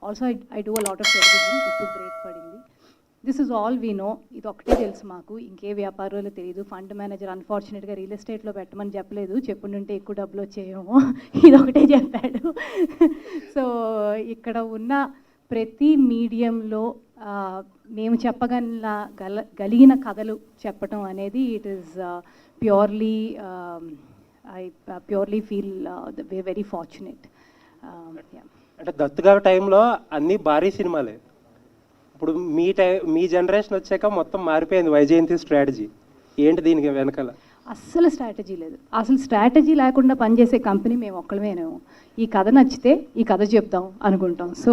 Also I do a lot of television. ఇప్పుడు break పడింది. This is all we know. ఇది ఒకటే తెలుసు మాకు, ఇంకే వ్యాపారాలు తెలియదు. ఫండ్ మేనేజర్ అన్ఫార్చునేట్గా రియల్ ఎస్టేట్లో పెట్టమని చెప్పలేదు, చెప్పుంటే ఎక్కువ డబ్బులు వచ్చేయేమో, ఇది ఒకటే చెప్పాడు. సో ఇక్కడ ఉన్న ప్రతి మీడియంలో మేము చెప్పగలిగిన కథలు చెప్పటం అనేది it is purely purely feel very fortunate. అంటే దత్తుగారి టైంలో అన్నీ భారీ సినిమాలే. ఇప్పుడు మీ జనరేషన్ వచ్చాక మొత్తం మారిపోయింది వైజయంతి స్ట్రాటజీ. ఏంటి దీనికి వెనకాల? అస్సలు స్ట్రాటజీ లేదు. అసలు స్ట్రాటజీ లేకుండా పనిచేసే కంపెనీ మేము ఒక్కళ్ళమేనేమో. ఈ కథ నచ్చితే ఈ కథ చెప్దాం అనుకుంటాం. సో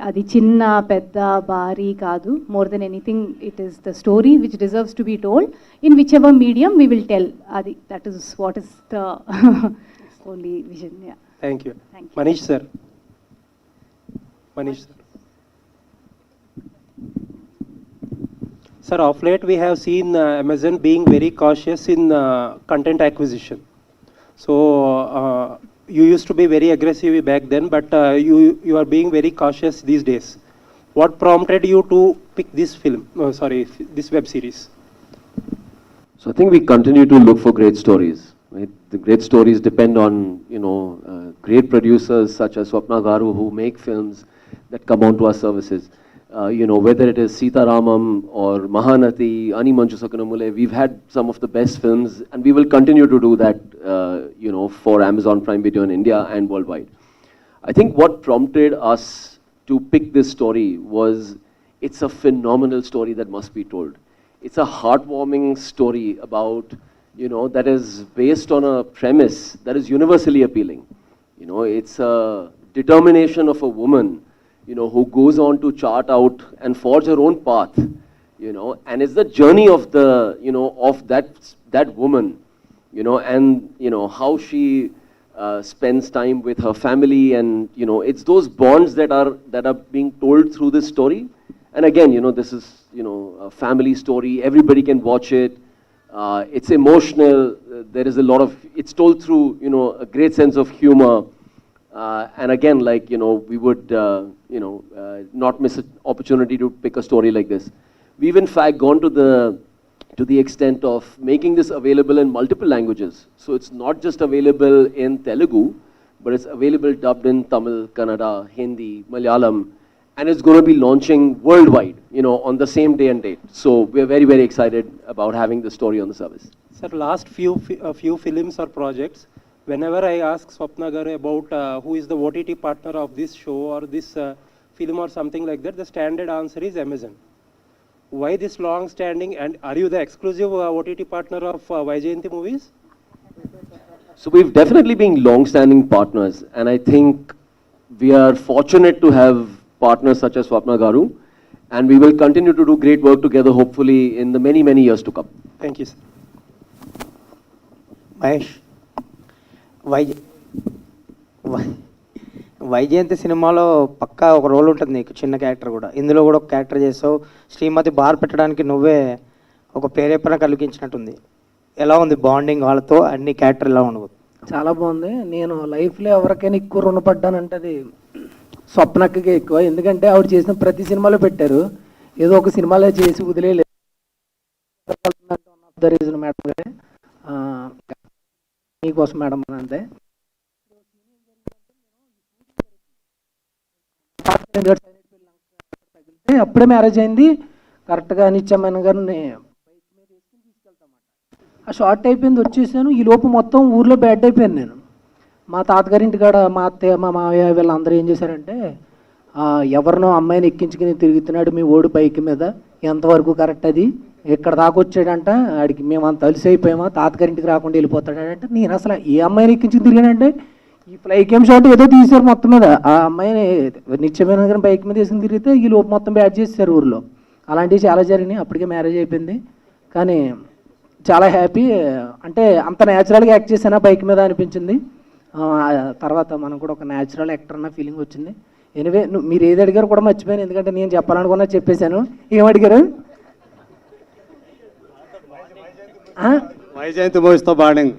అది చిన్న పెద్ద భారీ కాదు. More than anything it is the story which deserves to be told in whichever medium we will tell. అది that is what is the only vision. Thank you. Manish sir. Manish sir. Sir, of late we have seen Amazon being very cautious in content acquisition. So you used to be very aggressive back then, but you are being very cautious these days. What prompted you to pick this film? This web series? So I think we continue to look for great stories. Right? The great stories depend on great producers such as Swapna Garu who make films that come onto our services. Whether it is Sita Ramam or Mahanati, Ani Manchu Sakanamule, we've had some of the best films and we will continue to do that, for Amazon Prime Video in India and worldwide. I think what prompted us to pick this story was it's a phenomenal story that must be told. It's a heartwarming story about, that is based on a premise that is universally appealing. It's a determination of a woman who goes on to chart out and forge her own path, and it's the journey of the, of that woman, and, how she spends time with her family, and, it's those bonds that are being told through this story. And again, this is, a family story. Everybody can watch it. It's emotional. There is a lot of, it's told through, a great sense of humor. And again, we would, not miss an opportunity to pick a story like this. We've in fact gone to the extent of making this available in multiple languages. So it's not just available in Telugu, but it's available dubbed in Tamil, Kannada, Hindi, Malayalam, and it's going to be launching worldwide, on the same day and date. So we're very, very excited about having the story on the service. Sir, last few films or projects, whenever I ask Swapna Garu about who is the OTT partner of this show or this film or something like that, the standard answer is Amazon. Why this long standing, and are you the exclusive OTT partner of Vyjayanti movies? So we've definitely been long standing partners, and I think we are fortunate to have partners such as Swapna Garu, and we will continue to do great work together, hopefully in the many, many years to come. Thank you, sir. Mahesh. Vyjayanthi సినిమాలో పక్కా ఒక role ఉంటుంది నీకు, చిన్న character కూడా. ఇందులో కూడా ఒక character చేసావు. శ్రీమతి బార్ పెట్టడానికి నువ్వే ఒక ప్రేరేపణ కలిగించినట్టుంది. ఎలా ఉంది బాండింగ్ వాళ్ళతో? అన్ని క్యారెక్టర్ ఎలా ఉండదు? చాలా బాగుంది. నేను లైఫ్లో ఎవరికైనా ఎక్కువ రుణపడ్డానంటే అది స్వప్నకి ఎక్కువ. ఎందుకంటే ఆవిడ చేసిన ప్రతి సినిమాలో పెట్టారు, ఏదో ఒక సినిమాలో చేసి వదిలేదు. మేడం గారే మీకోసం మేడం అని అంతే. అప్పుడే మ్యారేజ్ అయింది కరెక్ట్గా. నిత్యమైన గారిని బైక్ మీద వేసుకుని తీసుకెళ్తామాట. ఆ షార్ట్ అయిపోయింది, వచ్చేసాను. ఈ లోపు మొత్తం ఊర్లో బ్యాడ్ అయిపోయాను నేను. మా తాతగారింటి కాడ మా అత్తయ్య మా మావయ్య వీళ్ళందరూ ఏం చేశారంటే, ఎవరినో అమ్మాయిని ఎక్కించుకుని తిరుగుతున్నాడు మీ ఓడి బైక్ మీద, ఎంతవరకు కరెక్ట్ అది, ఇక్కడ దాకా వచ్చాడంట, ఆడికి మేము అంత అలసి అయిపోయామా, తాతగారింటికి రాకుండా వెళ్ళిపోతాడంటే. నేను అసలు ఏ అమ్మాయిని ఎక్కించుకుని తిరిగానంటే ఈ ఫ్లైకేమ్ షాట్ ఏదో తీశారు మొత్తం మీద. ఆ అమ్మాయిని నిత్యమైన గారిని బైక్ మీద వేసుకుని తిరిగితే ఈ లోపు మొత్తం బ్యాడ్ చేశారు ఊర్లో. అలాంటివి చాలా జరిగినాయి. అప్పటికే మ్యారేజ్ అయిపోయింది, కానీ చాలా హ్యాపీ. అంటే అంత న్యాచురల్గా యాక్ట్ చేశానా బైక్ మీద అనిపించింది. తర్వాత మనం కూడా ఒక న్యాచురల్ యాక్టర్ అన్న ఫీలింగ్ వచ్చింది. ఎనివే మీరు ఏది అడిగారు కూడా మర్చిపోయాను, ఎందుకంటే నేను చెప్పాలనుకున్నా చెప్పేశాను. ఏమడిగారు? వైజయంతి మూవీస్తో బాండింగ్.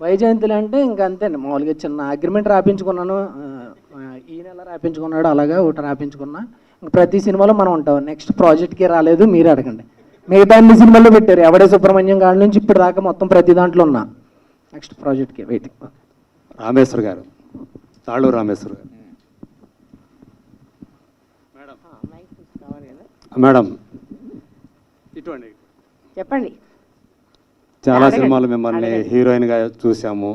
వైజయంతిలో అంటే ఇంకా అంతే అండి, మామూలుగా చిన్న అగ్రిమెంట్ రాపించుకున్నాను. ఈ నెల రాపించుకున్నాడు, అలాగా ఒకటి రాపించుకున్నా. ఇంక ప్రతి సినిమాలో మనం ఉంటాం. నెక్స్ట్ ప్రాజెక్ట్కి రాలేదు, మీరే అడగండి. మిగతా అన్ని సినిమాల్లో పెట్టారు, ఎవడే సుబ్రహ్మణ్యం కాడి నుంచి ఇప్పుడు దాకా మొత్తం ప్రతి దాంట్లో ఉన్నా. నెక్స్ట్ ప్రాజెక్ట్కి వెయిటింగ్. రామేశ్వర్ గారు, తాళూరు రామేశ్వర్ గారు. మేడం ఇటువంటి చెప్పండి. చాలా సినిమాలు మిమ్మల్ని హీరోయిన్గా చూసాము.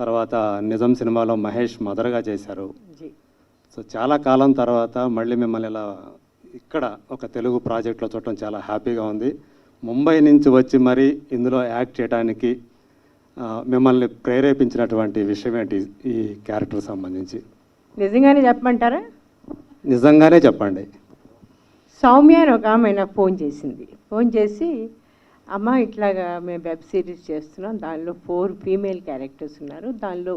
తర్వాత నిజం సినిమాలో మహేష్ మదర్గా చేశారు. సో చాలా కాలం తర్వాత మళ్ళీ మిమ్మల్ని ఇలా ఇక్కడ ఒక తెలుగు ప్రాజెక్ట్లో చూడటం చాలా హ్యాపీగా ఉంది. ముంబై నుంచి వచ్చి మరి ఇందులో యాక్ట్ చేయడానికి మిమ్మల్ని ప్రేరేపించినటువంటి విషయం ఏంటి ఈ క్యారెక్టర్ సంబంధించి? నిజంగానే చెప్పమంటారా? నిజంగానే చెప్పండి. సౌమ్య అని ఒక ఆమె నాకు ఫోన్ చేసి అమ్మ ఇట్లాగా మేము వెబ్ సిరీస్ చేస్తున్నాం, దానిలో 4 ఫీమేల్ క్యారెక్టర్స్ ఉన్నారు, దానిలో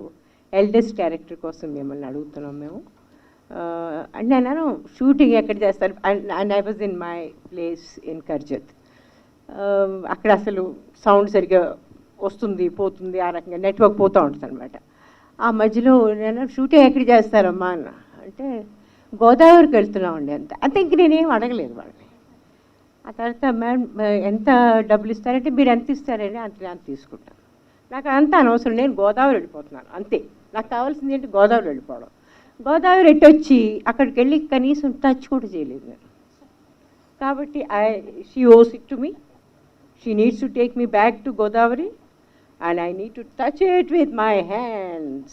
ఎల్డెస్ట్ క్యారెక్టర్ కోసం మిమ్మల్ని అడుగుతున్నాం మేము. అండ్ నేను షూటింగ్ ఎక్కడ చేస్తారు, and I was in my place in Karjat. అక్కడ అసలు సౌండ్ సరిగ్గా వస్తుంది పోతుంది, ఆ రకంగా నెట్వర్క్ పోతూ ఉంటుంది అనమాట. ఆ మధ్యలో నేను షూటింగ్ ఎక్కడ చేస్తారమ్మా అన్న అంటే గోదావరికి వెళ్తున్నామండి అంతే. ఇంక నేనేం అడగలేదు వాళ్ళని. ఆ తర్వాత మ్యామ్ ఎంత డబ్బులు ఇస్తారంటే మీరు ఎంత ఇస్తారండి అంత తీసుకుంటాను. నాకు అంతా అనవసరం, నేను గోదావరి వెళ్ళిపోతున్నాను అంతే. నాకు కావాల్సింది ఏంటి, గోదావరి వెళ్ళిపోవడం. గోదావరి ఎట్టొచ్చి అక్కడికి వెళ్ళి కనీసం టచ్ కూడా చేయలేదు నేను. కాబట్టి షీ ఓస్ it to me, she needs to take me back to Godavari and I need to touch it with my hands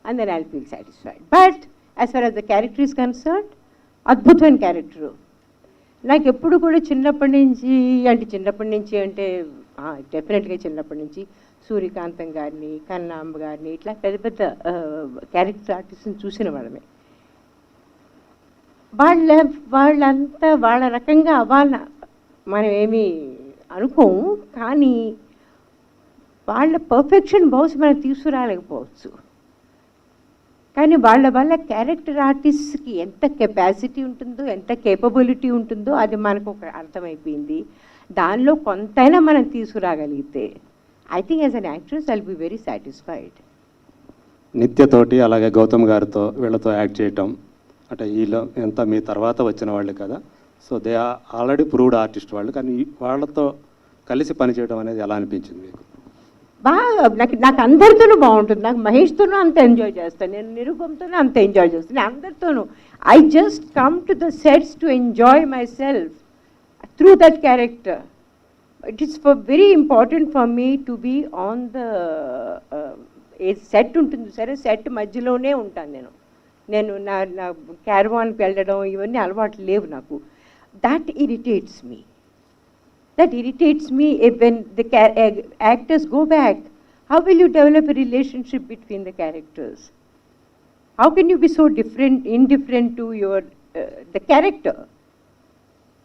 and then I'll feel satisfied. But as far as the character is concerned, అద్భుతమైన character. నాకు ఎప్పుడు కూడా చిన్నప్పటి నుంచి అంటే డెఫినెట్గా చిన్నప్పటి నుంచి సూర్యకాంతం గారిని, కన్నాంబ గారిని, ఇట్లా పెద్ద పెద్ద క్యారెక్టర్ ఆర్టిస్ట్ని చూసిన వాళ్ళమే. వాళ్ళంతా వాళ్ళ రకంగా అవ్వాలని మనం ఏమీ అనుకోము, కానీ వాళ్ళ పర్ఫెక్షన్ బహుశా మనం తీసుకురాలేకపోవచ్చు. కానీ వాళ్ళ క్యారెక్టర్ ఆర్టిస్ట్కి ఎంత కెపాసిటీ ఉంటుందో, ఎంత కేపబిలిటీ ఉంటుందో అది మనకు ఒక అర్థమైపోయింది. దానిలో కొంతైనా మనం తీసుకురాగలిగితే I think as an actress I will be very satisfied. నిత్యతోటి అలాగే గౌతమ్ గారితో వీళ్ళతో యాక్ట్ చేయటం అంటే వీళ్ళు ఎంత మీ తర్వాత వచ్చిన వాళ్ళు కదా, so they are already proved artist వాళ్ళు, కానీ వాళ్ళతో కలిసి పనిచేయడం అనేది ఎలా అనిపించింది మీకు? బాగా నాకు అందరితోనూ బాగుంటుంది. నాకు మహేష్తోనూ అంత ఎంజాయ్ చేస్తాను, నేను నిరూపంతోనూ అంత ఎంజాయ్ చేస్తాను, నేను అందరితోనూ. I just come to the sets to enjoy myself through that character. It is very important for me to be on the a set ఉంటుంది సరే, సెట్ మధ్యలోనే ఉంటాను నేను నా క్యారవాన్కి వెళ్ళడం ఇవన్నీ అలవాట్లు లేవు నాకు. That irritates me. That irritates me when the actors go back. How will you develop a relationship between the characters? How can you be so indifferent to the character?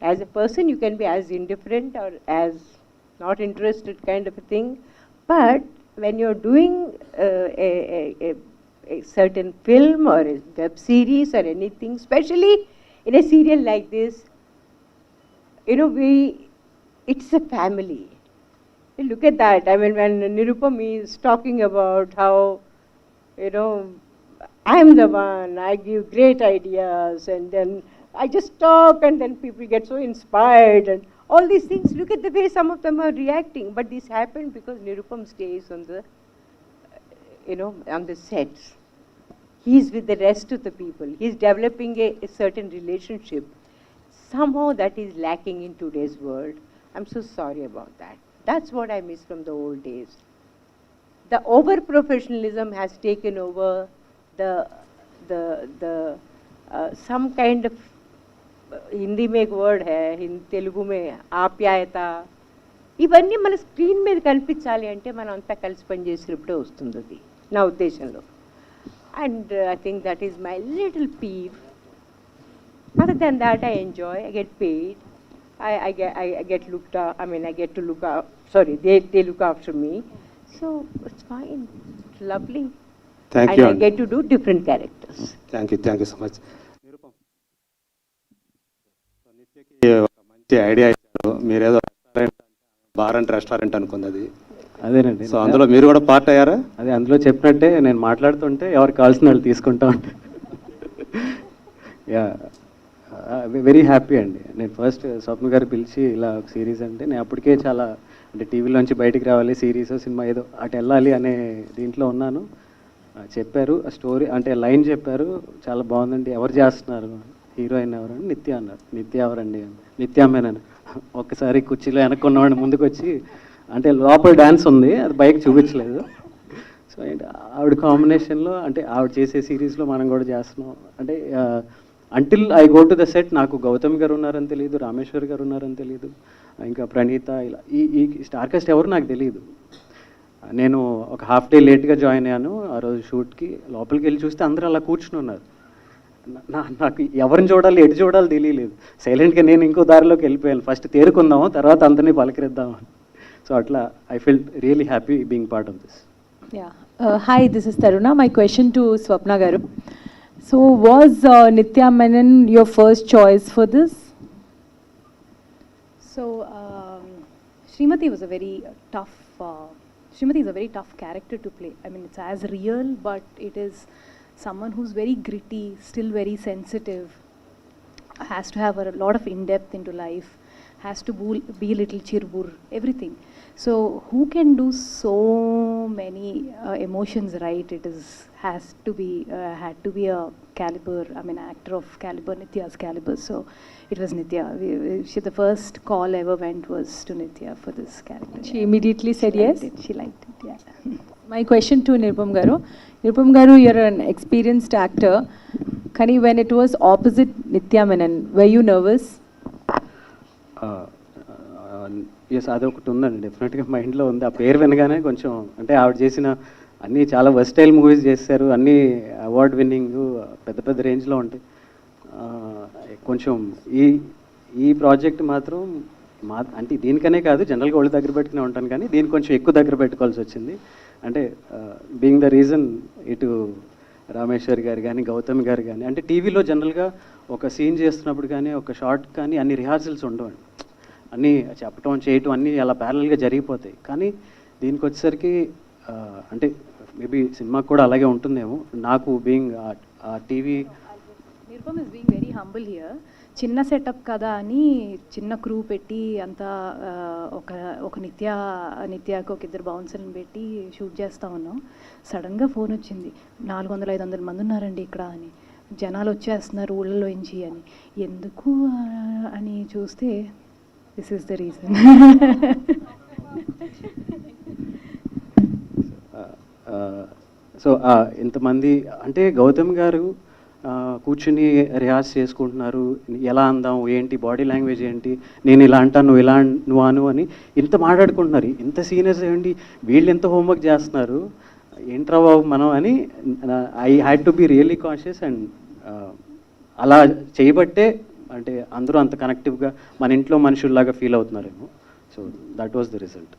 As a person, you can be as indifferent or as not interested kind of a thing. But when you're doing a certain film or a web series or anything, especially in a serial like this, it's a family. You look at that. I mean, when Nirupam is talking about how, I'm the one, I give great ideas, and then I just talk, and then people get so inspired, and all these things. Look at the way some of them are reacting. But this happened because Nirupam stays on the, on the sets. He's with the rest of the people. He's developing a certain relationship. Somehow that is lacking in today's world. I'm so sorry about that. That's what I miss from the old days. The over-professionalism has taken over the some kind of, Hindi में एक word है, Telugu में ఆప్యాయత. ఇవన్నీ మన screen మీద కనిపించాలి అంటే మనం అంతా కలిసి పనిచేసినప్పుడే వస్తుంది అది నా ఉద్దేశంలో. And I think that is my little peeve. Other than that, I enjoy, I get paid. I get looked up. I mean, I get to look up. Sorry, they look after me, so it's fine. It's lovely. Thank and you. I get to do different characters. Thank you so much. నిరూపం, నిత్యకి ఒక మంచి idea ఇచ్చారు. మీరేదో restaurant bar and restaurant అనుకుంది, అదేనండి. So అందులో మీరు కూడా part అయ్యారా? అదే అందులో చెప్పినట్టే నేను మాట్లాడుతుంటే ఎవరికి కావాల్సిన వాళ్ళు తీసుకుంటా ఉంటా. యా, వెరీ హ్యాపీ అండి. నేను ఫస్ట్ స్వప్న గారు పిలిచి ఇలా ఒక సిరీస్ అంటే నేను అప్పటికే చాలా అంటే టీవీలోంచి బయటికి రావాలి, సిరీస్ సినిమా ఏదో అటు వెళ్ళాలి అనే దీంట్లో ఉన్నాను. చెప్పారు ఆ స్టోరీ అంటే లైన్ చెప్పారు, చాలా బాగుందండి. ఎవరు చేస్తున్నారు, హీరోయిన్ ఎవరండి? నిత్య అన్నారు. నిత్య ఎవరండి? నిత్యామేనని ఒక్కసారి కుర్చీలో వెనక్కున్నవాడిని ముందుకు వచ్చి, అంటే లోపల డ్యాన్స్ ఉంది అది బయట చూపించలేదు. సో ఆవిడ కాంబినేషన్లో అంటే ఆవిడ చేసే సిరీస్లో మనం కూడా చేస్తున్నాం. అంటే until I go to the set నాకు గౌతమ్ గారు ఉన్నారని తెలియదు, రామేశ్వర్ గారు ఉన్నారని తెలియదు, ఇంకా ప్రణీత, ఇలా ఈ స్టార్ కాస్ట్ ఎవరు నాకు తెలియదు. నేను ఒక హాఫ్ డే లేట్గా జాయిన్ అయ్యాను ఆ రోజు షూట్కి. లోపలికి వెళ్ళి చూస్తే అందరూ అలా కూర్చుని ఉన్నారు. నాకు ఎవరిని చూడాలి ఎటు చూడాలి తెలియలేదు. సైలెంట్గా నేను ఇంకో దారిలోకి వెళ్ళిపోయాను. ఫస్ట్ తేరుకుందాము, తర్వాత అందరినీ పలకరిద్దాము. So atla I felt really happy being part of this. Yeah. Hi, this is Taruna. My question to Swapna Garu. So was Nitya Menon your first choice for this? So Srimati was a very tough Srimati is a very tough character to play. I mean, it's as real, but it is someone who's very gritty, still very sensitive, has to have a lot of in-depth into life, has to be a little chirbur, everything. So who can do so many emotions right? It had to be a caliber, I mean actor of caliber, Nitya's caliber. So it was Nitya. The first call ever went was to Nitya for this character. She immediately said yes? She liked it, yeah. My question to Nirupam Garu. Nirupam Garu, you're an experienced actor. Kani, when it was opposite Nitya Menon, were you nervous? Yes, అదొకటి ఉందండి, డెఫినెట్గా మైండ్లో ఉంది. ఆ పేరు వినగానే కొంచెం అంటే ఆవిడ చేసిన అన్నీ చాలా వర్స్టైల్ మూవీస్ చేశారు, అన్నీ అవార్డ్ విన్నింగ్ పెద్ద పెద్ద రేంజ్లో ఉంటాయి. కొంచెం ఈ ప్రాజెక్ట్ మాత్రం అంటే దీనికనే కాదు, జనరల్గా వాళ్ళ దగ్గర పెట్టుకునే ఉంటాను, కానీ దీన్ని కొంచెం ఎక్కువ దగ్గర పెట్టుకోవాల్సి వచ్చింది. అంటే బీయింగ్ ద రీజన్ ఇటు రామేశ్వర్ గారు కానీ గౌతమ్ గారు కానీ, అంటే టీవీలో జనరల్గా ఒక సీన్ చేస్తున్నప్పుడు కానీ ఒక షార్ట్ కానీ అన్ని రిహార్సల్స్ ఉండవండి, అన్నీ చెప్పటం చేయటం అన్నీ అలా ప్యారల్గా జరిగిపోతాయి. కానీ దీనికి వచ్చేసరికి అంటే మేబీ సినిమాకి కూడా అలాగే ఉంటుందేమో. నాకు being TV Nirupam is being very humble here. చిన్న సెటప్ కదా అని చిన్న క్రూ పెట్టి అంతా ఒక నిత్యాకు ఒక ఇద్దరు బౌన్సర్ని పెట్టి షూట్ చేస్తూ ఉన్నాం. సడన్గా ఫోన్ వచ్చింది, 400-500 మంది ఉన్నారండి ఇక్కడ అని, జనాలు వచ్చేస్తున్నారు ఊళ్ళలోంచి అని. ఎందుకు అని చూస్తే this is the reason. So ఇంతమంది అంటే గౌతమ్ గారు కూర్చుని రిహార్స్ చేసుకుంటున్నారు, ఎలా అందాం ఏంటి, బాడీ లాంగ్వేజ్ ఏంటి, నేను ఇలా అంటాను నువ్వు ఇలా నువ్వు అను అని ఇంత మాట్లాడుకుంటున్నారు. ఇంత సీనియర్స్ ఏంటి వీళ్ళు ఎంత హోంవర్క్ చేస్తున్నారు, ఏంట్రా బాబు మనం అని I had to be really conscious. And అలా చేయబట్టే అంటే అందరూ అంత కనెక్టివ్గా మన ఇంట్లో మనుషుల్లాగా ఫీల్ అవుతున్నారేమో. So that was the result.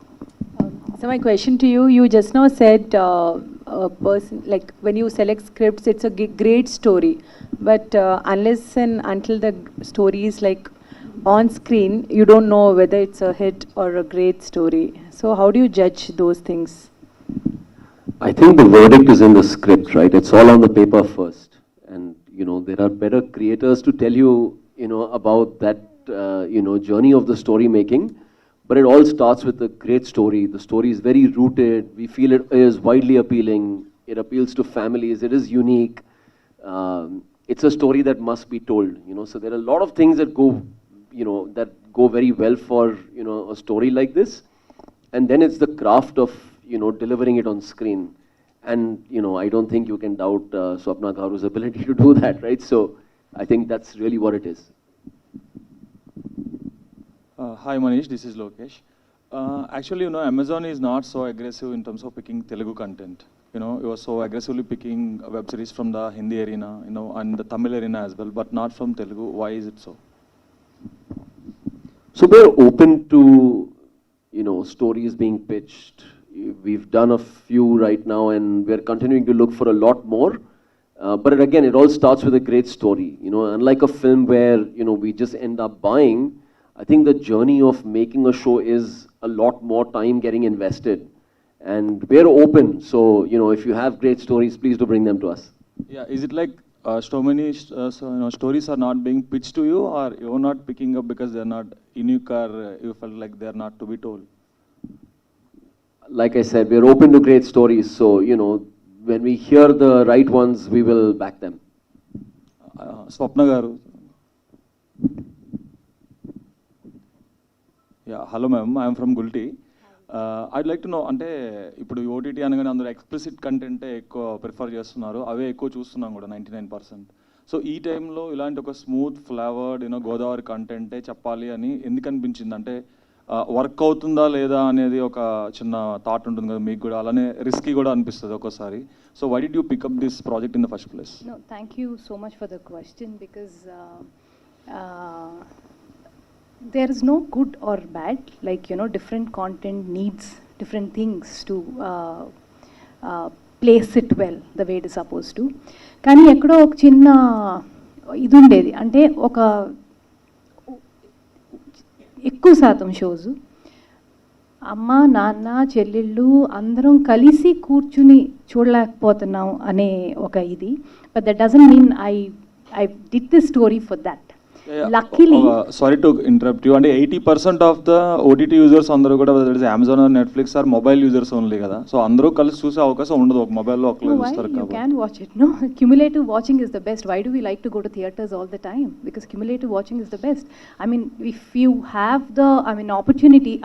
So my question to you, you just now said a person, like when you select scripts, it's a great story, but unless and until the story is like on screen, you don't know whether it's a hit or a great story. So how do you judge those things? I think the verdict is in the script, right? It's all on the paper first. And, there are better creators to tell you, about that, journey of the story making. But it all starts with a great story. The story is very rooted. We feel it is widely appealing. It appeals to families. It is unique. It's a story that must be told, So there are a lot of things that go very well for, a story like this. And then it's the craft of, delivering it on screen. And, I don't think you can doubt Swapna Garu's ability to do that, right? So I think that's really what it is. Hi Manish, this is Lokesh. Actually, Amazon is not so aggressive in terms of picking Telugu content. It was so aggressively picking web series from the Hindi arena, and the Tamil arena as well, but not from Telugu. Why is it so? So we're open to, stories being pitched. We've done a few right now, and we're continuing to look for a lot more. But again, it all starts with a great story. Unlike a film where, we just end up buying, I think the journey of making a show is a lot more time getting invested. And we're open, so if you have great stories, please do bring them to us. Yeah, is it like so many stories are not being pitched to you, or you're not picking up because they're not unique, or you felt like they're not to be told? Like I said, we're open to great stories, so when we hear the right ones, we will back them. Swapna garu. Yeah, hello ma'am, I am from Gulti. I'd like to know, అంటే ఇప్పుడు OTT అనగానే అందరూ explicit కంటెంటే ఎక్కువ prefer చేస్తున్నారు, అవే ఎక్కువ చూస్తున్నాం కూడా 99%. So ఈ టైంలో ఇలాంటి ఒక స్మూత్ ఫ్లేవర్డ్ గోదావరి కంటెంటే చెప్పాలి అని ఎందుకు అనిపించింది? అంటే వర్క్ అవుతుందా లేదా అనేది ఒక చిన్న థాట్ ఉంటుంది కదా మీకు కూడా, అలానే రిస్కీ కూడా అనిపిస్తుంది ఒక్కోసారి. So why did you pick up this project in the first place? No, thank you so much for the question, because there is no good or bad. Like, different content needs different things to place it well the way it is supposed to. కానీ ఎక్కడో ఒక చిన్న ఇది ఉండేది, అంటే ఒక ఎక్కువ శాతం షోస్ అమ్మ నాన్న చెల్లెళ్ళు అందరం కలిసి కూర్చుని చూడలేకపోతున్నాం అనే ఒక ఇది. But that doesn't mean I did this story for that. Luckily, sorry to interrupt you. అంటే 80% ఆఫ్ ద ఓటీటీ యూజర్స్ అందరూ కూడా Amazon are Netflix or mobile users only కదా. సో అందరూ కలిసి చూసే అవకాశం ఉండదు ఒక మొబైల్లో ఒకళ్ళు చూస్తారు you కాబట్టి. can watch it. No, cumulative watching is the best. Why do we like to go to theaters all the time? Because cumulative watching is the best. I mean, if you have the opportunity,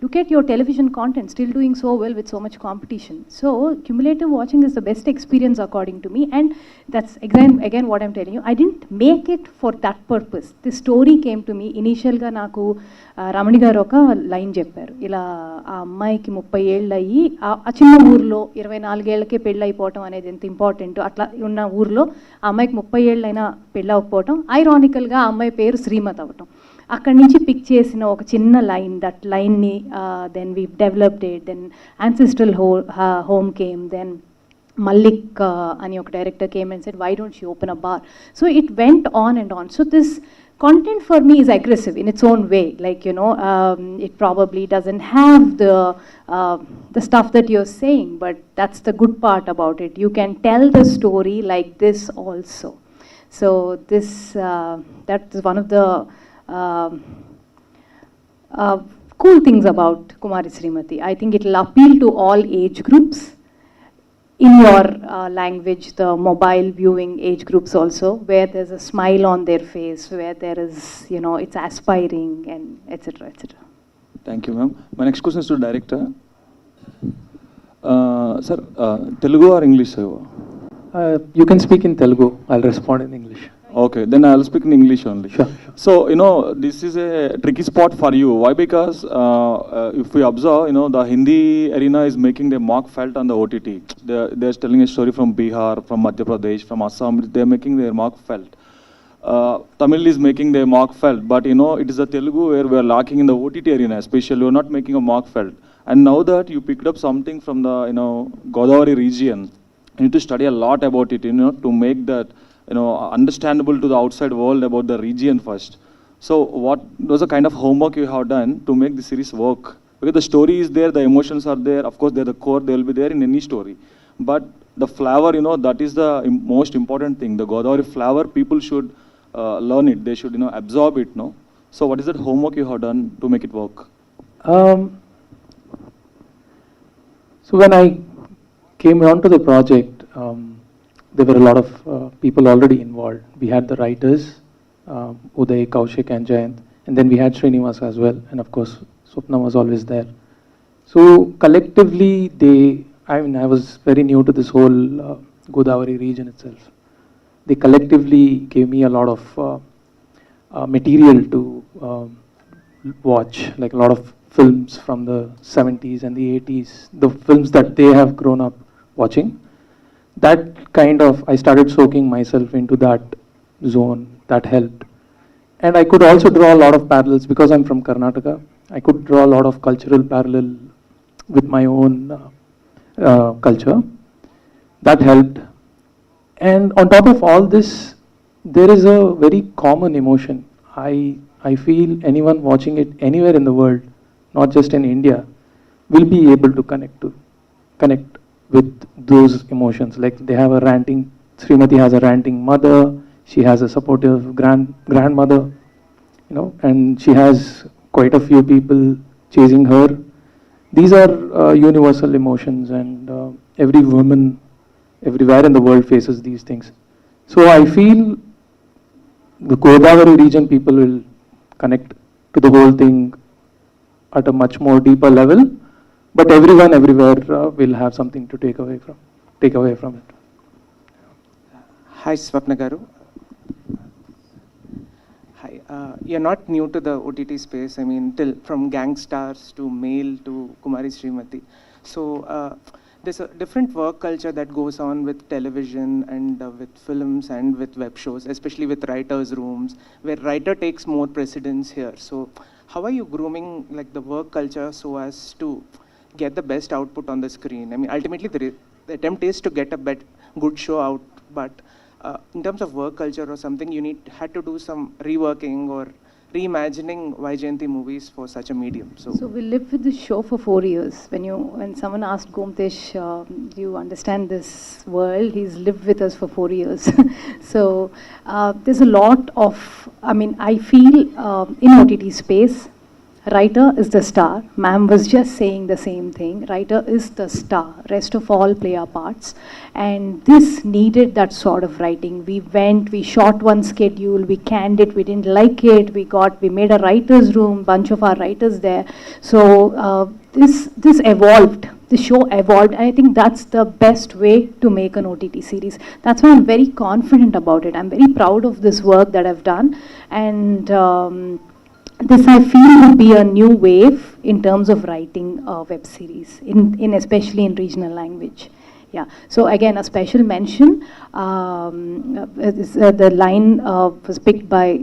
look at your television content still doing so well with so much competition. So cumulative watching is the best experience according to me, and that's again what I'm telling you. I didn't make it for that purpose. This story came to me initial ga నాకు రమణి గారు ఒక line చెప్పారు, ఇలా ఆ అమ్మాయికి 30 ఏళ్ళు అయ్యి ఆ చిన్న ఊర్లో 24 ఏళ్ళకే పెళ్ళి అయిపోవటం అనేది ఎంత ఇంపార్టెంట్, అట్లా ఉన్న ఊర్లో ఆ అమ్మాయికి 30 ఏళ్ళైనా పెళ్ళి అవ్వకపోవటం, ఐరానికల్గా ఆ అమ్మాయి పేరు శ్రీమతి అవ్వటం. అక్కడి నుంచి పిక్ చేసిన ఒక చిన్న లైన్, దట్ లైన్ని then we developed it, then ancestral home came, then Malik ani oka director came and said, why don't you open a bar? So it went on and on. So this content for me is aggressive in its own way. Like, it probably doesn't have the stuff that you're saying, but that's the good part about it. You can tell the story like this also. So this, that is one of the cool things about Kumari Srimati. I think it will appeal to all age groups. In your language, the mobile viewing age groups also, where there's a smile on their face, where there is, it's aspiring, and etc. etc. Thank you, ma'am. My next question is to director. Sir, Telugu or English? You can speak in Telugu. I'll respond in English. Okay, then I'll speak in English only. Sure. So, this is a tricky spot for you. Why? Because if we observe, the Hindi arena is making their mark felt on the OTT. They're telling a story from Bihar, from Madhya Pradesh, from Assam. They're making their mark felt. Tamil is making their mark felt, but it is the Telugu where we're lacking in the OTT arena, especially. We're not making a mark felt. And now that you picked up something from the, Godavari region, you need to study a lot about it, to make that, understandable to the outside world about the region first. So what was the kind of homework you have done to make the series work? Because the story is there, the emotions are there, of course they're the core, they will be there in any story. But the flavor, that is the most important thing. The Godavari flavor, people should learn it, they should, absorb it, no? So what is that homework you have done to make it work? So when I came onto the project, there were a lot of people already involved. We had the writers, Uday, Kaushik and Jayant, and then we had Srinivas as well, and of course Swapna was always there. So collectively I was very new to this whole Godavari region itself. They collectively gave me a lot of material to watch, like a lot of films from the 70s and the 80s, the films that they have grown up watching. That kind of, I started soaking myself into that zone. That helped. And I could also draw a lot of parallels because I'm from Karnataka. I could draw a lot of cultural parallel with my own culture. That helped. And on top of all this, there is a very common emotion. I feel anyone watching it anywhere in the world, not just in India, will be able to connect to. connect with those emotions. Like they have a ranting, Srimati has a ranting mother, she has a supportive grandmother, you know, and she has quite a few people chasing her. These are universal emotions, and every woman everywhere in the world faces these things. So I feel the Godavari region people will connect to the whole thing at a much more deeper level, but everyone everywhere will have something to take away from it. Hi, Swapna Garu. Hi. You're not new to the OTT space. I mean, from Gangstars to Mail to Kumari Srimati. So there's a different work culture that goes on with television and with films and with web shows, especially with writers' rooms, where writer takes more precedence here. So how are you grooming like the work culture so as to get the best output on the screen? I mean, ultimately the attempt is to get a good show out, but in terms of work culture or something, you had to do some reworking or reimagining Vaijayanti movies for such a medium. So we lived with this show for 4 years. When someone asked Gomtesh, do you understand this world? He's lived with us for 4 years. So there's a lot of, I mean, I feel in OTT space, writer is the star. Ma'am was just saying the same thing. Writer is the star. Rest of all play our parts. And this needed that sort of writing. We shot one schedule, we canned it, we didn't like it, we made a writer's room, bunch of our writers there. So this evolved. The show evolved, and I think that's the best way to make an OTT series. That's why I'm very confident about it. I'm very proud of this work that I've done. And this I feel would be a new wave in terms of writing web series, in especially in regional language. Yeah. So again, a special mention. The line was picked by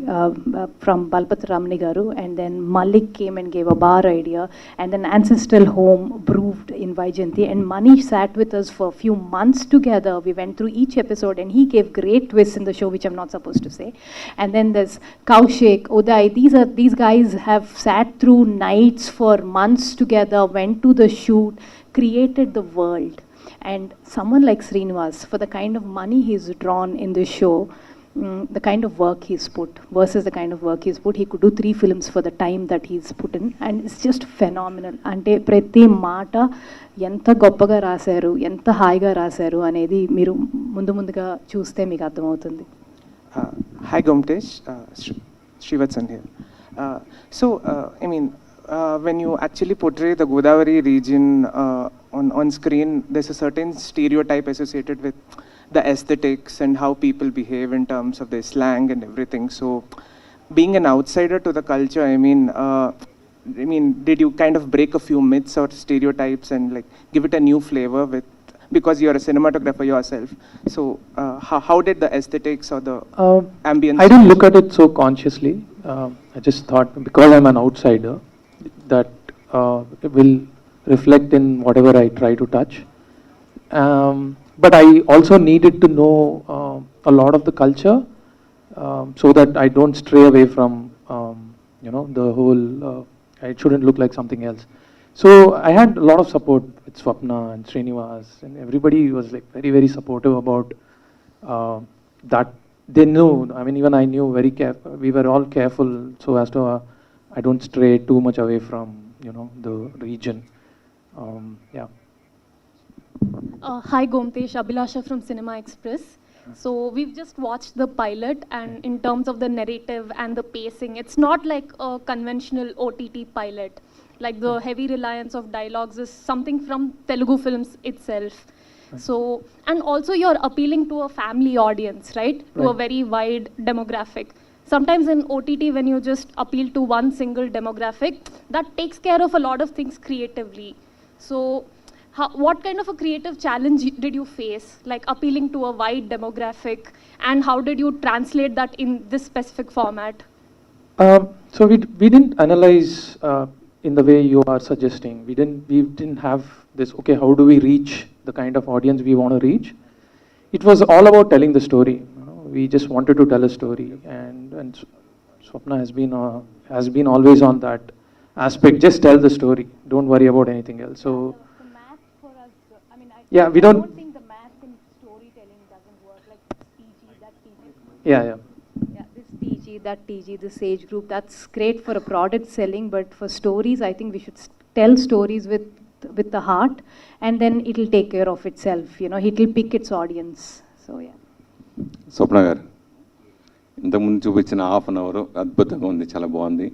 from Balpat Ramani Garu, and then Malik came and gave a bar idea, and then Ancestral Home proved in Vaijayanti, and Manish sat with us for a few months together. We went through each episode, and he gave great twists in the show, which I'm not supposed to say. And then there's Kaushik, Uday. These guys have sat through nights for months together, went to the shoot, created the world. And someone like Srinivas, for the kind of money he's drawn in this show, the kind of work he's put versus the kind of work he's put, he could do 3 films for the time that he's put in, and it's just phenomenal. Ante prati maata enta goppaga rasaru, enta haiga rasaru anedi meeru munduga chuste meeku ardhamautundi. Hi Gomtesh, Srivatsan here. I mean, when you actually portray the Godavari region on screen, there's a certain stereotype associated with the aesthetics and how people behave in terms of their slang and everything. So being an outsider to the culture, I mean, did you kind of break a few myths or stereotypes and like give it a new flavor because you're a cinematographer yourself? So how did the aesthetics or the ambience? I didn't look at it so consciously. I just thought, because I'm an outsider, that it will reflect in whatever I try to touch. But I also needed to know a lot of the culture so that I don't stray away from, the whole, it shouldn't look like something else. So I had a lot of support with Swapna and Srinivas, and everybody was like very, very supportive about that. They knew, I mean, even I knew very careful, we were all careful so as to, I don't stray too much away from, the region. Yeah. Hi Gomtesh, Abhilasha from Cinema Express. So we've just watched the pilot, and in terms of the narrative and the pacing, it's not like a conventional OTT pilot. Like the heavy reliance of dialogues is something from Telugu films itself. So, and also you're appealing to a family audience, right? To a very wide demographic. Sometimes in OTT, when you just appeal to one single demographic, that takes care of a lot of things creatively. So what kind of a creative challenge did you face, like appealing to a wide demographic, and how did you translate that in this specific format? So we didn't analyze in the way you are suggesting. We didn't have this, okay, how do we reach the kind of audience we want to reach? It was all about telling the story. We just wanted to tell a story, and Swapna has been always on that aspect. Just tell the story. Don't worry about anything else. So the math for us, Yeah, we don't think the math in storytelling doesn't work, like PG, that PG. Yeah, This TG, that TG, this age group, that's great for a product selling, but for stories, I think we should tell stories with the heart, and then it'll take care of itself, it'll pick its audience. So yeah. స్వప్న గారు, ఇంతకుముందు చూపించిన half an hour అద్భుతంగా ఉంది, చాలా బాగుంది.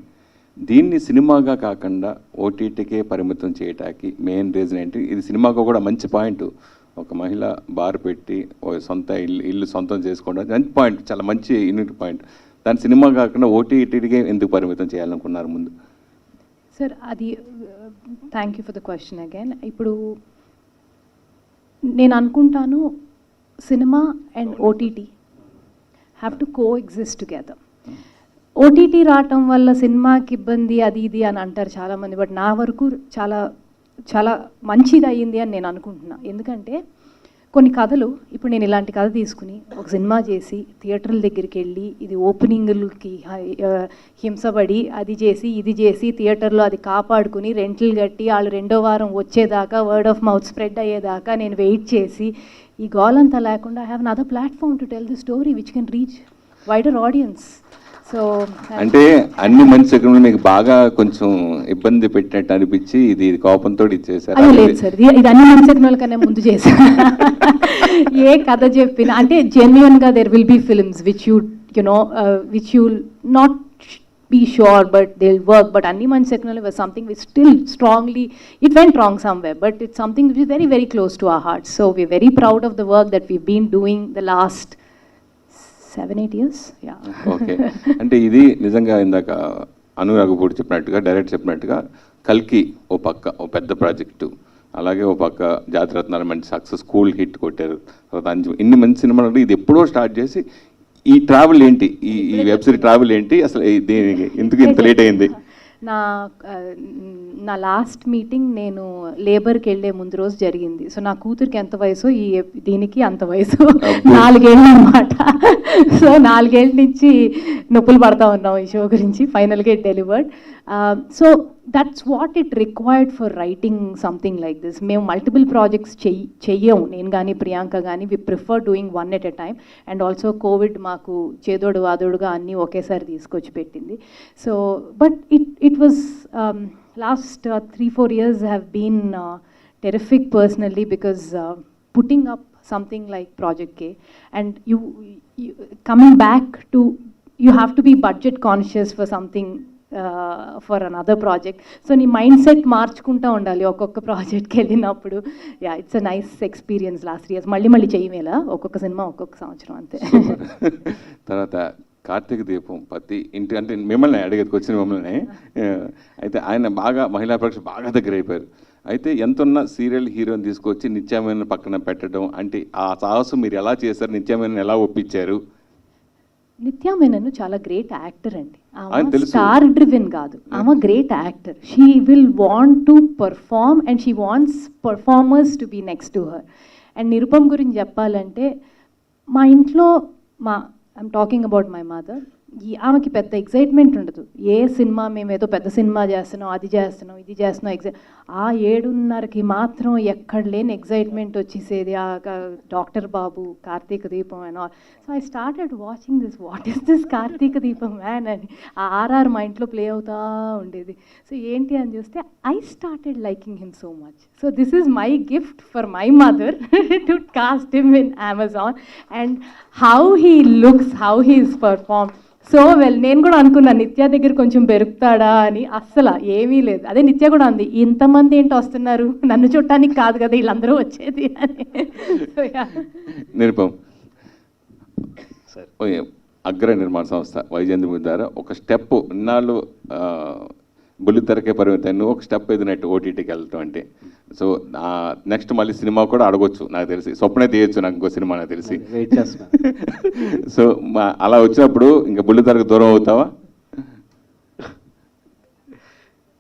దీన్ని సినిమాగా కాకుండా ఓటీటీకే పరిమితం చేయడానికి మెయిన్ రీజన్ ఏంటి? ఇది సినిమాగా కూడా మంచి పాయింట్. ఒక మహిళ బార్ పెట్టి సొంత ఇల్లు సొంతం చేసుకోవడం మంచి పాయింట్, చాలా మంచి యూనిట్ పాయింట్. దాని సినిమా కాకుండా ఓటీటీకే ఎందుకు పరిమితం చేయాలనుకున్నారు ముందు? సార్ అది thank you for the question again. ఇప్పుడు నేను అనుకుంటాను cinema and OTT have to co exist together. OTT రావటం వల్ల సినిమాకి ఇబ్బంది అది ఇది అని అంటారు చాలామంది, బట్ నా వరకు చాలా చాలా మంచిది అయ్యింది అని నేను అనుకుంటున్నా. ఎందుకంటే కొన్ని కథలు, ఇప్పుడు నేను ఇలాంటి కథ తీసుకుని ఒక సినిమా చేసి థియేటర్ల దగ్గరికి వెళ్ళి ఇది ఓపెనింగ్లకి హింసపడి అది చేసి ఇది చేసి థియేటర్లో అది కాపాడుకుని రెంట్లు కట్టి వాళ్ళు 2వ వారం వచ్చేదాకా వర్డ్ ఆఫ్ మౌత్ స్ప్రెడ్ అయ్యేదాకా నేను వెయిట్ చేసి ఈ గోలంతా లేకుండా I have another platform to tell the story which can reach wider audience. So అంటే అన్ని మంచి సెకండ్లు మీకు బాగా కొంచెం ఇబ్బంది పెట్టినట్టు అనిపించి ఇది కోపంతో ఇచ్చేసారు? అయ్యో లేదు సార్, ఇది అన్ని మంచి సెకండ్ల కన్నా ముందు చేశాను. ఏ కథ చెప్పినా అంటే జెన్యున్గా there will be films which which you not be sure but they'll work, but anni man secondly was something which still strongly it went wrong somewhere, but it's something which is very very close to our hearts. So we're very proud of the work that we've been doing the last 7-8 years. Okay. అంటే ఇది నిజంగా ఇందాక అనురాగపూడి చెప్పినట్టుగా direct చెప్పినట్టుగా కల్కి ఓ పక్క ఓ పెద్ద project, అలాగే ఓ పక్క జాతిరత్నాలు మంచి సక్సెస్ స్కూల్ హిట్ కొట్టారు, తర్వాత ఇన్ని మంచి సినిమాలు. ఇది ఎప్పుడో స్టార్ట్ చేసి ఈ ట్రావెల్ ఏంటి, ఈ వెబ్ సిరీస్ ట్రావెల్ ఏంటి, అసలు దీనికి ఎందుకు ఇంత లేట్ అయింది? నా లాస్ట్ మీటింగ్ నేను లేబర్కి వెళ్ళే ముందు రోజు జరిగింది. సో నా కూతురికి ఎంత వయసు, దీనికి అంత వయసు, 4 ఏళ్ళు అనమాట. సో 4 ఏళ్ళ నుంచి నొప్పులు పడతా ఉన్నాం ఈ షో గురించి. ఫైనల్గా it delivered. So that's what it required for writing something like this. మేము మల్టిపుల్ ప్రాజెక్ట్స్ చెయ్యము, నేను కానీ ప్రియాంక కానీ. We prefer doing one at a time. And also Covid మాకు చేదోడు వాదోడుగా అన్నీ ఒకేసారి తీసుకొచ్చి పెట్టింది. So but it was last 3-4 years have been terrific personally, because putting up something like Project K and you coming back to, you have to be budget conscious for something for another project. So నీ mind set మార్చుకుంటూ ఉండాలి ఒక్కొక్క ప్రాజెక్ట్కి వెళ్ళినప్పుడు. Yeah, it's a nice experience. Last 3 years మళ్ళీ చేయమేలా ఒక్కొక్క cinema ఒక్కొక్క సంవత్సరం అంతే. తర్వాత కార్తీక దీపం పతి ఇంటి అంటే మిమ్మల్ని అడిగేది వచ్చిన మిమ్మల్ని. అయితే ఆయన బాగా మహిళా పక్ష బాగా దగ్గర అయిపోయారు. అయితే ఎంతున్న సీరియల్ హీరోని తీసుకొచ్చి నిత్యామేనన్ పక్కన పెట్టడం అంటే ఆ సాహసం మీరు ఎలా చేశారు? నిత్యామేనన్ ఎలా ఒప్పించారు? నిత్యామేనన్ చాలా గ్రేట్ యాక్టర్ అండి. ఆమె స్టార్ డ్రివెన్ కాదు, ఆమె great actor. She will want to perform and she wants performers to be next to her. And Nirupam గురించి చెప్పాలంటే మా ఇంట్లో I'm talking about my mother, ఆమెకి పెద్ద ఎగ్జైట్మెంట్ ఉండదు. ఏ సినిమా మేము ఏదో పెద్ద సినిమా చేస్తున్నాం, అది చేస్తున్నాం, ఇది చేస్తున్నాం, ఆ 7:30కి మాత్రం ఎక్కడ లేని ఎగ్జైట్మెంట్ వచ్చేసేది. ఆ doctor Babu, Karthika Deepam and all. So I started watching this, what is this Karthika Deepam man అని. ఆ ఆర్ఆర్ మా ఇంట్లో ప్లే అవుతూ ఉండేది. సో ఏంటి అని చూస్తే I started liking him so much. So this is my gift for my mother to cost him in Amazon. And how he looks, how he is perform so well. నేను కూడా అనుకున్నాను నిత్య దగ్గర కొంచెం పెరుగుతాడా అని. అస్సలు ఏమీ లేదు. అదే నిత్య కూడా అంది, ఇంతమంది ఏంటో వస్తున్నారు, నన్ను చుట్టానికి కాదు కదా వీళ్ళందరూ వచ్చేది అని. నిరుపమ్, అగ్ర నిర్మాణ సంస్థ వైజయంతి ద్వారా ఒక స్టెప్ ఇన్నాళ్ళు బుల్లితెరకే పరిమితం, నువ్వు ఒక స్టెప్ ఎదినట్టు ఓటీటీకి వెళ్ళటం అంటే. సో నెక్స్ట్ మళ్ళీ సినిమా కూడా అడగొచ్చు నాకు తెలిసి, స్వప్నే తీయచ్చు నాకు ఇంకో సినిమా నాకు తెలిసి. సో అలా వచ్చినప్పుడు ఇంకా బుల్లితెరకు దూరం అవుతావా?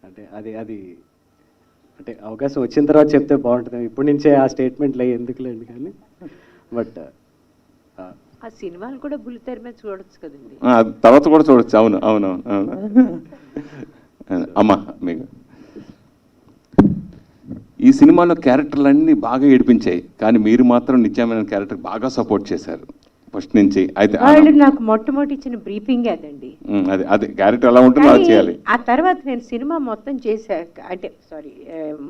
అంటే అది అంటే అవకాశం వచ్చిన తర్వాత చెప్తే బాగుంటుంది. ఇప్పటి నుంచే ఆ స్టేట్మెంట్లు ఎందుకులేండి కానీ. బట్ ఆ సినిమాలు కూడా బుల్లితెర మీద చూడొచ్చు కదండి, తర్వాత కూడా చూడొచ్చు. అవును అవును అవును. అమ్మా మీకు ఈ సినిమాలో క్యారెక్టర్లన్నీ బాగా ఏడిపించాయి, కానీ మీరు మాత్రం నిత్యమైన క్యారెక్టర్ బాగా సపోర్ట్ చేశారు ఫస్ట్ నుంచి. అయితే వాళ్ళు నాకు మొట్టమొదటి ఇచ్చిన బ్రీఫింగ్ అదండి. అదే అదే క్యారెక్టర్ ఎలా ఉంటుందో అది చేయాలి. ఆ తర్వాత నేను సినిమా మొత్తం చేశాక, అంటే సారీ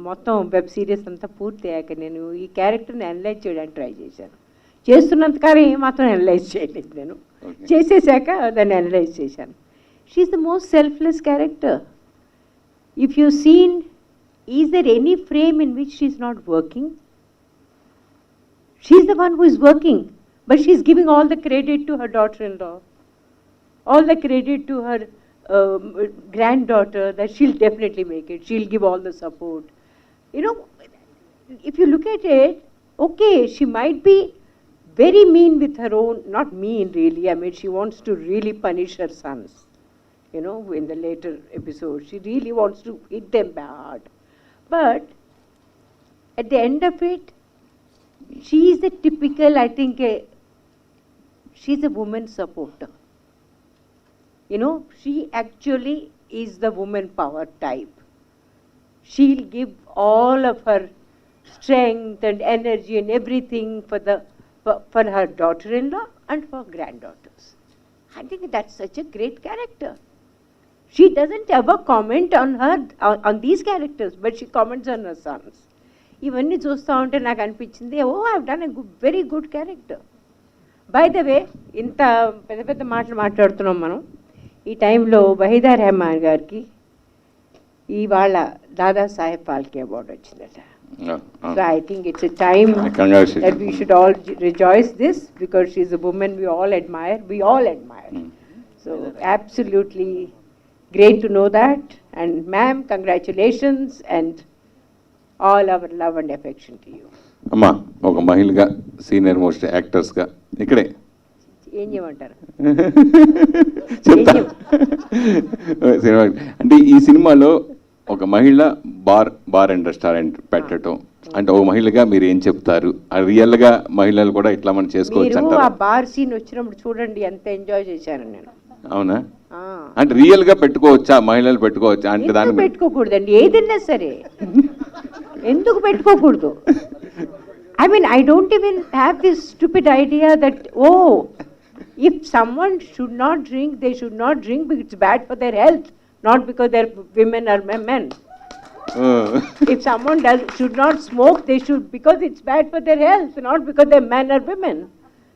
మొత్తం వెబ్ సిరీస్ అంతా పూర్తి అయ్యాక నేను ఈ క్యారెక్టర్ని అనలైజ్ చేయడానికి ట్రై చేశాను. చేస్తున్నంతకాలం ఏమాత్రం అనలైజ్ చేయలేదు నేను. చేసేసాక దాన్ని అనలైజ్ చేశాను. She's the most selfless character. If you seen, is there any frame in which she is not working? She is the one who is working. But she's giving all the credit to her daughter-in-law, all the credit to her granddaughter, that she'll definitely make it, she'll give all the support. You know, if you look at it, okay, she might be very mean with her own, not mean really, I mean she wants to really punish her sons, you know, in the later episodes. She really wants to hit them bad. But at the end of it, she is the typical, I think, she's a woman supporter. You know, she actually is the woman power type. She'll give all of her strength and energy and everything for her daughter-in-law and for granddaughters. I think that's such a great character. She doesn't ever comment on these characters, but she comments on her sons. ఇవన్నీ చూస్తూ ఉంటే నాకు అనిపించింది, oh I have done a very good character. By the way, ఇంత పెద్ద పెద్ద మాటలు మాట్లాడుతున్నాం మనం. ఈ టైంలో వహీదా రెహమాన్ గారికి ఇవాళ దాదాసాహెబ్ ఫాల్కే అవార్డు వచ్చిందట. So I think it's a time that we should all rejoice this, because she is a women we all admire. So absolutely great to know that. And ma'am, congratulations and all our love and affection to you. అమ్మా, ఒక మహిళగా senior most యాక్టర్స్గా ఇక్కడే ఏం చేయమంటారు? చెప్తా. Cinema అంటే ఈ సినిమాలో ఒక మహిళ బార్ అండ్ రెస్టారెంట్ పెట్టడం అంటే ఒక మహిళగా మీరు ఏం చెప్తారు? రియల్గా మహిళలు కూడా ఇట్లా మనం చేసుకోవచ్చు అంటారు? ఆ బార్ సీన్ వచ్చినప్పుడు చూడండి ఎంత ఎంజాయ్ చేశాను నేను. అవునా? అంటే రియల్ గా పెట్టుకోవచ్చా, మహిళలు పెట్టుకోవచ్చా అంటే? దాన్ని పెట్టుకోకూడదండి, ఏదైనా సరే ఎందుకు పెట్టుకోకూడదు? I mean, I don't even have this stupid idea that, oh, if someone should not drink, they should not drink because it's bad for their health, not because they're women or men. If someone should not smoke, they should because it's bad for their health, not because they're men or women.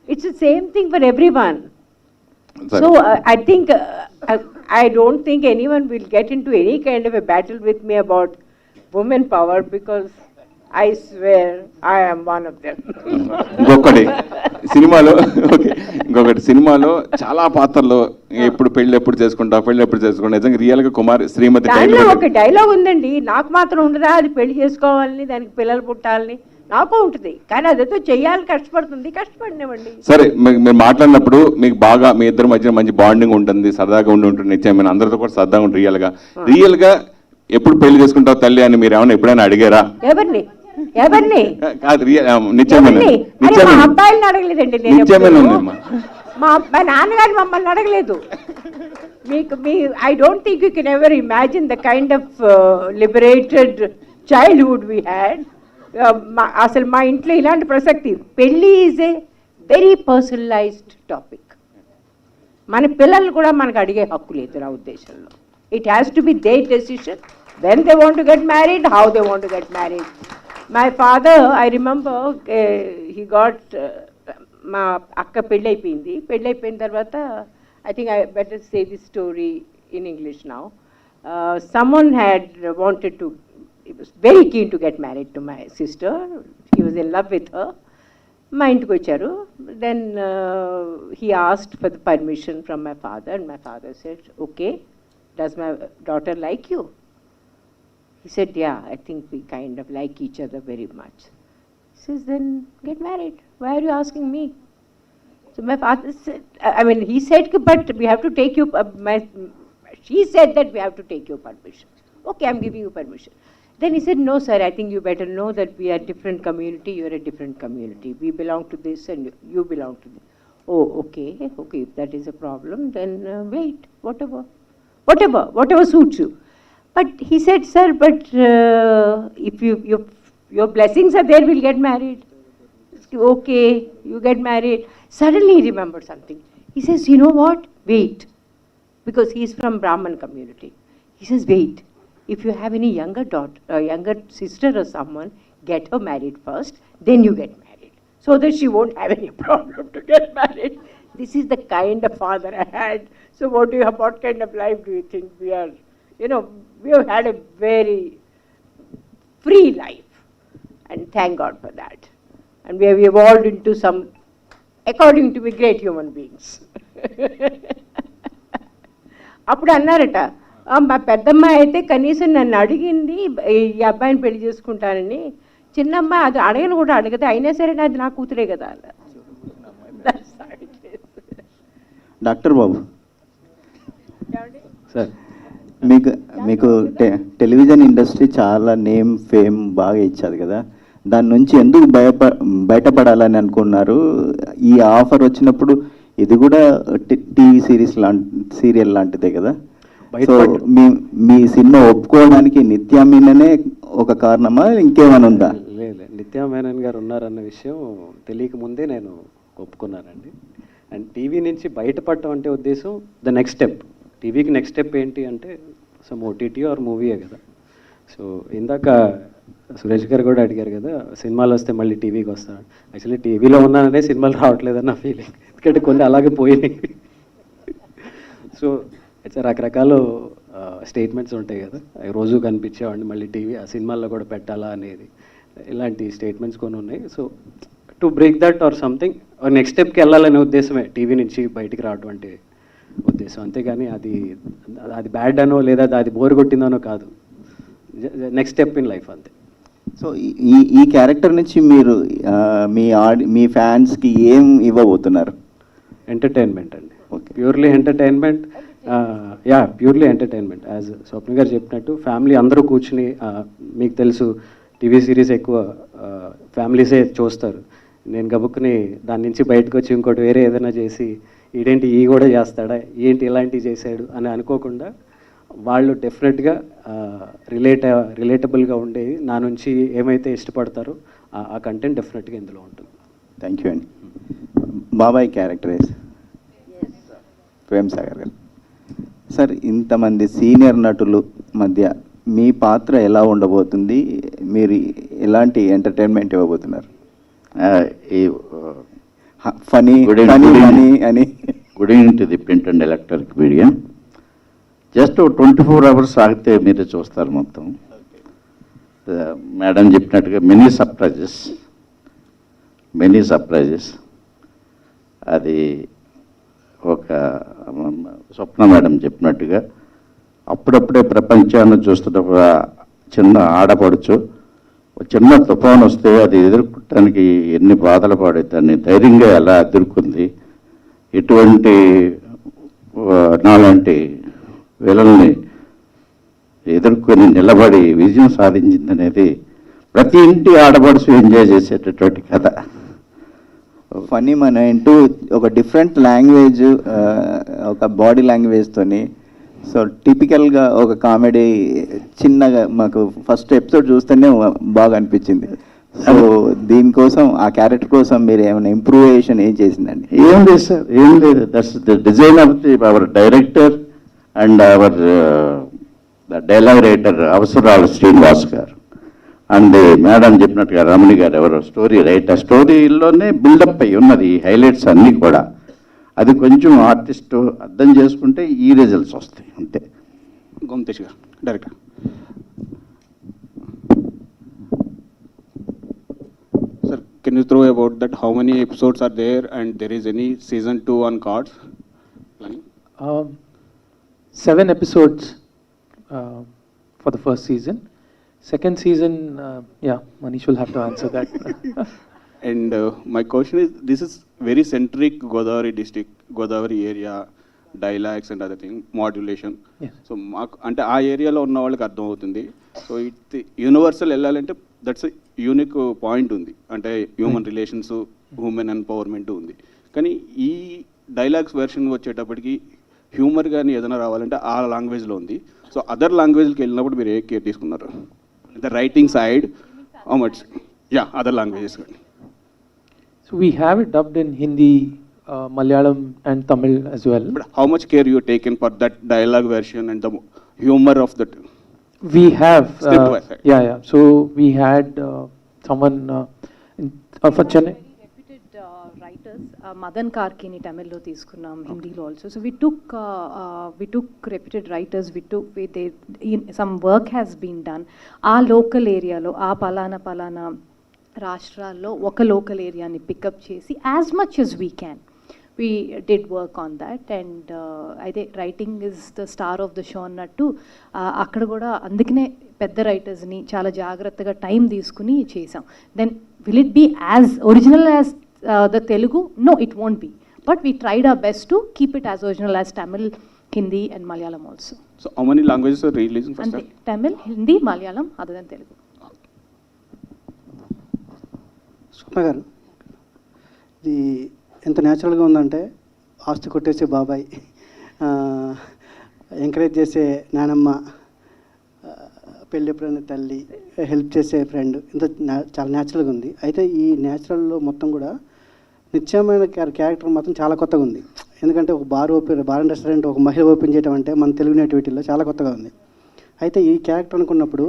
It's the same thing for everyone. So I think, I don't think anyone will get into any kind of a battle with me about women power, because I swear I am one of them. ఇంకొకటి సినిమాలో చాలా పాత్రలు ఎప్పుడు పెళ్ళి చేసుకుంటా నిజంగా real గా కుమారి శ్రీమతి ఒక డైలాగ్ ఉందండి, నాకు మాత్రం ఉండదా అది పెళ్లి చేసుకోవాలని, దానికి పిల్లలు పుట్టాలని? నాకు ఉంటుంది, కానీ అదేతో చెయ్యాలి, కష్టపడినవ్వండి. సరే, మీరు మాట్లాడినప్పుడు మీకు బాగా మీ ఇద్దరి మధ్య మంచి బాండింగ్ ఉంటుంది, సరదాగా ఉంటుంది, నిత్యం అందరితో కూడా సరదాగా ఉంటుంది. రియల్ గా ఎప్పుడు పెళ్లి చేసుకుంటావు తల్లి అని మీరు ఏమైనా ఎప్పుడైనా అడిగారా? ఎవరిని? అబ్బాయిలను అడగలేదండి, మా నాన్నగారు మమ్మల్ని అడగలేదు. I don't think you can ever imagine the kind of liberated childhood we had. అసలు మా ఇంట్లో ఇలాంటి ప్రసక్తి, పెళ్ళి is a very personalised topic. మన పిల్లలు కూడా మనకు అడిగే హక్కు లేదు నా ఉద్దేశంలో. It has to be their decision when they want to get married, how they want to get married. My father, I remember, he got మా అక్క పెళ్ళి అయిపోయిన తర్వాత, I think I better say this story in English now. Someone had wanted to, he was very keen to get married to my sister. He was in love with her. మా ఇంటికి వచ్చారు. Then he asked for the permission from my father, and my father said, okay, does my daughter like you? He said, yeah, I think we kind of like each other very much. He says, then get married. Why are you asking me? So my father said, I mean, he said, but we have to take you, she said that we have to take your permission. Okay, I'm giving you permission. Then he said, no, sir, I think you better know that we are different community, you are a different community. We belong to this and you belong to this. Oh, okay, if that is a problem, then wait, whatever suits you. But he said, sir, but if your your blessings are there, we'll get married. Okay, you get married. Suddenly he remembered something. He says, you know what? Wait. Because he is from Brahman community. He says, wait. If you have any younger daughter, younger sister or someone, get her married first, then you get married. So that she won't have any problem to get married. This is the kind of father I had. So what kind of life do you think we are? You know, we have had a very free life. And thank God for that. And we have evolved into some, according to me, great human beings. అప్పుడు అన్నారట, మా పెద్దమ్మాయి అయితే కనీసం నన్ను అడిగింది ఈ అబ్బాయిని పెళ్లి చేసుకుంటానని. చిన్నమ్మాయి అది అడగను కూడా అడగదు, అయినా సరే అది నా కూతురే కదా. డాక్టర్ బాబు, సార్ మీకు మీకు టెలివిజన్ ఇండస్ట్రీ చాలా నేమ్ ఫేమ్ బాగా ఇచ్చారు కదా, దాని నుంచి ఎందుకు బయటపడాలని అనుకున్నారు? ఈ ఆఫర్ వచ్చినప్పుడు ఇది కూడా టీవీ సీరియల్ లాంటిదే కదా, సో మీ సినిమా ఒప్పుకోవడానికి నిత్యా మీననే ఒక కారణమా, ఇంకేమైనా ఉందా? లేదు, నిత్యా మేనన్ గారు ఉన్నారన్న విషయం తెలియక ముందే నేను ఒప్పుకున్నానండి. అండ్ టీవీ నుంచి బయటపడటం అంటే ఉద్దేశం ద నెక్స్ట్ స్టెప్. టీవీకి నెక్స్ట్ స్టెప్ ఏంటి అంటే సమ్ ఓటీటీ ఆర్ మూవీయే కదా. సో ఇందాక సురేష్ గారు కూడా అడిగారు కదా, సినిమాలు వస్తే మళ్ళీ టీవీకి వస్తాను. యాక్చువల్లీ టీవీలో ఉన్నాననే సినిమాలు రావట్లేదని నా ఫీలింగ్, ఎందుకంటే కొన్ని అలాగే పోయినాయి. సో రకరకాల స్టేట్మెంట్స్ ఉంటాయి కదా, అవి రోజు కనిపించేవాడిని, మళ్ళీ టీవీ ఆ సినిమాల్లో కూడా పెట్టాలా అనేది, ఇలాంటి స్టేట్మెంట్స్ కొన్ని ఉన్నాయి. So to break that or something next స్టెప్కి వెళ్ళాలనే ఉద్దేశమే టీవీ నుంచి బయటికి రావడం అంటే ఉద్దేశం. అంతేగాని అది బ్యాడ్ అనో లేదా అది బోర్ కొట్టిందనో కాదు, నెక్స్ట్ స్టెప్ ఇన్ లైఫ్ అంతే. సో ఈ క్యారెక్టర్ నుంచి మీరు మీ ఫ్యాన్స్కి ఏం ఇవ్వబోతున్నారు? ఎంటర్టైన్మెంట్ అండి, purely entertainment. Purely entertainment. As Swapna garu చెప్పినట్టు ఫ్యామిలీ అందరూ కూర్చుని, మీకు తెలుసు టీవీ సిరీస్ ఎక్కువ ఫ్యామిలీసే చూస్తారు. నేను గబుక్కుని దాని నుంచి బయటకు వచ్చి ఇంకోటి వేరే ఏదైనా చేసి ఈడేంటి ఈ కూడా చేస్తాడా, ఏంటి ఇలాంటివి చేశాడు అని అనుకోకుండా వాళ్ళు డెఫినెట్గా రిలేటబుల్గా ఉండేవి నా నుంచి ఏమైతే ఇష్టపడతారో ఆ కంటెంట్ డెఫినెట్గా ఇందులో ఉంటుంది. థ్యాంక్ యూ అండి. బాబాయ్ క్యారెక్టరైజ్ ప్రేమ్ సాగర్ గారు. సార్, ఇంతమంది సీనియర్ నటులు మధ్య మీ పాత్ర ఎలా ఉండబోతుంది? మీరు ఎలాంటి ఎంటర్టైన్మెంట్ ఇవ్వబోతున్నారు? ఫనీ అని. Good evening to the print and electronic media. Just 24 hours ఆగితే మీరే చూస్తారు మొత్తం. మేడం చెప్పినట్టుగా మెనీ సర్ప్రైజెస్. అది ఒక స్వప్న మేడం చెప్పినట్టుగా అప్పుడప్పుడే ప్రపంచాన్ని చూస్తున్న ఒక చిన్న ఆడపడుచు చిన్న తుఫాను వస్తే అది ఎదుర్కొనడానికి ఎన్ని బాధలు పడే దాన్ని ధైర్యంగా ఎలా ఎదుర్కొంది, ఇటువంటి నాలాంటి వీళ్ళని ఎదుర్కొని నిలబడి విజయం సాధించిందనేది ప్రతి ఇంటి ఆడపడుచు ఎంజాయ్ చేసేటటువంటి కథ. ఫనీ మన ఇంటూ ఒక డిఫరెంట్ లాంగ్వేజ్, ఒక బాడీ లాంగ్వేజ్తోని, సో టిపికల్గా ఒక కామెడీ చిన్నగా మాకు ఫస్ట్ ఎపిసోడ్ చూస్తేనే బాగా అనిపించింది. సో దీనికోసం ఆ క్యారెక్టర్ కోసం మీరు ఏమైనా ఇంప్రూవేషన్ ఏం చేసిందండి? ఏం లేదు సార్, ఏం లేదు. That's the design of the hour director and hour dialogue writer అవసరాలు శ్రీనివాస్ గారు అండ్ మేడం చెప్పినట్టుగా రమణి గారు ఎవరో స్టోరీ రైటర్. స్టోరీలోనే బిల్డప్ అయి ఉన్నది హైలైట్స్ అన్నీ కూడా. అది కొంచెం ఆర్టిస్ట్ అర్థం చేసుకుంటే ఈ రిజల్ట్స్ వస్తాయి అంతే. గోమతేష్ గారు director. Sir, can you throw about that how many episodes are there and there is any season 2 on cards planning? 7 episodes for the first season. Second season, Manish will have to answer that. And my question is, this is very centric Godavari district, Godavari area, dialects and other thing, modulation. Yes. So అంటే ఆ ఏరియాలో ఉన్న వాళ్ళకి అర్థం అవుతుంది. So it universal వెళ్ళాలంటే that's unique point ఉంది, అంటే హ్యూమన్ రిలేషన్స్, హ్యూమన్ ఎంపవర్మెంట్ ఉంది. కానీ ఈ డైలాగ్స్ వెర్షన్ వచ్చేటప్పటికి హ్యూమర్ కానీ ఏదైనా రావాలంటే ఆ లాంగ్వేజ్లో ఉంది. సో అదర్ లాంగ్వేజ్కి వెళ్ళినప్పుడు మీరు ఏ కేర్ తీసుకున్నారు? The writing side how much? Yeah, other languages. So we have it dubbed in Hindi, Malayalam and Tamil as well. But how much care you taken for that dialogue version and the humor of that? We have, Script wise, right? yeah. So we had someone for Chennai. Writers Madan కార్కిని తమిళ్లో తీసుకున్నాం, హిందీలో also. So we took reputed writers, some work has been done ఆ local ఏరియాలో, ఆ పలానా రాష్ట్రాల్లో ఒక లోకల్ ఏరియాని పికప్ చేసి as much as we can we did work on that. And అయితే writing is the star of the show అన్నట్టు అక్కడ కూడా అందుకనే పెద్ద రైటర్స్ని చాలా జాగ్రత్తగా టైం తీసుకుని చేసాం. Then will it be as original as the Telugu? No, it won't be. But we tried our best to keep it as original as Tamil, Hindi and Malayalam also. So how many languages are releasing first time? Tamil, Hindi, Malayalam, other than Telugu. స్వప్న గారు, ఇది ఎంత న్యాచురల్గా ఉందంటే ఆస్తి కొట్టేసే బాబాయ్, encourage చేసే నానమ్మ, పెళ్ళి ఎప్పుడైనా తల్లి, హెల్ప్ చేసే ఫ్రెండ్, ఇంత చాలా న్యాచురల్గా ఉంది. అయితే ఈ న్యాచురల్లో మొత్తం కూడా నిత్యమైన క్యారెక్టర్ మాత్రం చాలా కొత్తగా ఉంది. ఎందుకంటే ఒక బార్ అండ్ రెస్టారెంట్ ఒక మహిళ ఓపెన్ చేయడం అంటే మన తెలుగు నేటివిటీలో చాలా కొత్తగా ఉంది. అయితే ఈ క్యారెక్టర్ అనుకున్నప్పుడు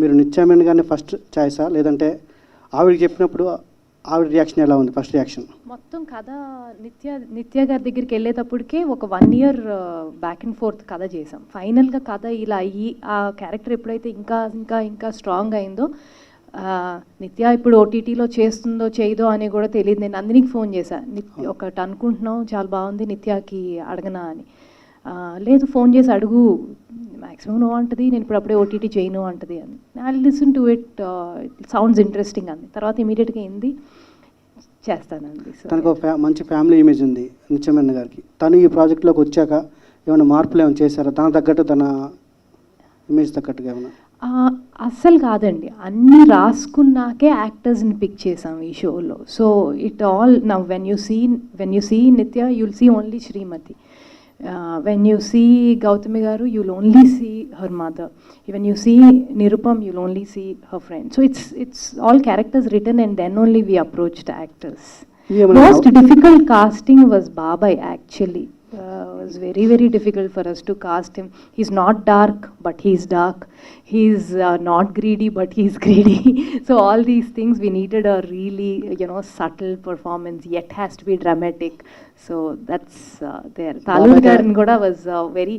మీరు నిత్యమైన గానే ఫస్ట్ చాయిసా, లేదంటే ఆవిడకి చెప్పినప్పుడు ఆవిడ రియాక్షన్ ఎలా ఉంది? ఫస్ట్ రియాక్షన్ మొత్తం కథ నిత్య గారి దగ్గరికి వెళ్ళేటప్పటికే ఒక 1 year బ్యాక్ అండ్ ఫోర్త్ కథ చేసాం. ఫైనల్గా కథ ఇలా అయ్యి ఆ క్యారెక్టర్ ఎప్పుడైతే ఇంకా ఇంకా ఇంకా స్ట్రాంగ్ అయిందో, నిత్య ఇప్పుడు ఓటీటీలో చేస్తుందో చేయదో అని కూడా తెలియదు. నేను నందినికి ఫోన్ చేశాను, ఒకటి అనుకుంటున్నావు చాలా బాగుంది నిత్యకి అడగనా అని. లేదు ఫోన్ చేసి అడుగు, మ్యాక్సిమం నో అంటది, నేను ఇప్పుడు అప్పుడే ఓటీటీ చేయను అంటది అని. I listen to it, sounds interesting అంది. తర్వాత ఇమీడియట్గా ఏంది చేస్తానండి. తనకు ఒక మంచి ఫ్యామిలీ ఇమేజ్ ఉంది నిత్యమైన గారికి. తను ఈ ప్రాజెక్ట్లోకి వచ్చాక ఏమైనా మార్పులు ఏమైనా చేశారా? తన తగ్గట్టు, తన ఇమేజ్ తగ్గట్టుగా ఏమైనా? అస్సలు కాదండి, అన్నీ రాసుకున్నాకే యాక్టర్స్ని పిక్ చేసాం ఈ షోలో. So it all now when you see Nithya you'll see only Srimathi. When you see Gautami garu, you'll only see her mother. When you see Nirupam, you'll only see her friend. So it's all characters written, and then only we approached the actors. Most difficult casting was Babai actually. It was very, very difficult for us to cast him. He's not dark, but he's dark. He's not greedy, but he's greedy. So all these things, we needed a really, subtle performance, yet has to be dramatic. So that's there. Talur Garan Goda was a very